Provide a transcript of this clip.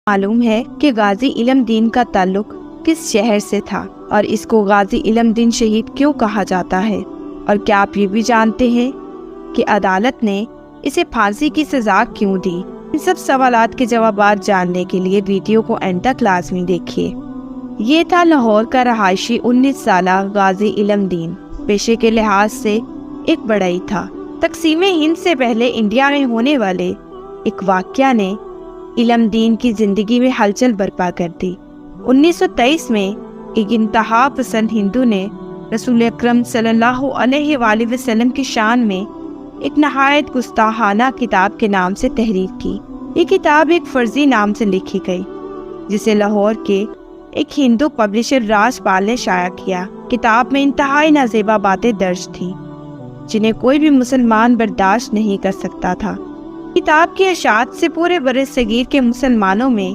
معلوم ہے کہ غازی علم دین کا تعلق کس شہر سے تھا اور اس کو غازی علم دین شہید کیوں کہا جاتا ہے؟ اور کیا آپ یہ بھی جانتے ہیں کہ عدالت نے اسے پھانسی کی سزا کیوں دی؟ ان سب سوالات کے جوابات جاننے کے لیے ویڈیو کو اینڈ تک لازمی دیکھیے۔ یہ تھا لاہور کا رہائشی 19 سالہ غازی علم دین۔ پیشے کے لحاظ سے ایک بڑائی تھا۔ تقسیم ہند سے پہلے انڈیا میں ہونے والے ایک واقعہ نے علم دین کی زندگی میں ہلچل برپا کر دی۔ 1923 میں ایک انتہا پسند ہندو نے رسول اکرم صلی اللہ علیہ وآلہ وسلم کی شان میں ایک نہایت گستاخانہ کتاب کے نام سے تحریر کی۔ یہ کتاب ایک فرضی نام سے لکھی گئی جسے لاہور کے ایک ہندو پبلشر راج پال نے شائع کیا۔ کتاب میں انتہائی نازیبا باتیں درج تھیں جنہیں کوئی بھی مسلمان برداشت نہیں کر سکتا تھا۔ کتاب کی اشاعت سے پورے برصغیر کے مسلمانوں میں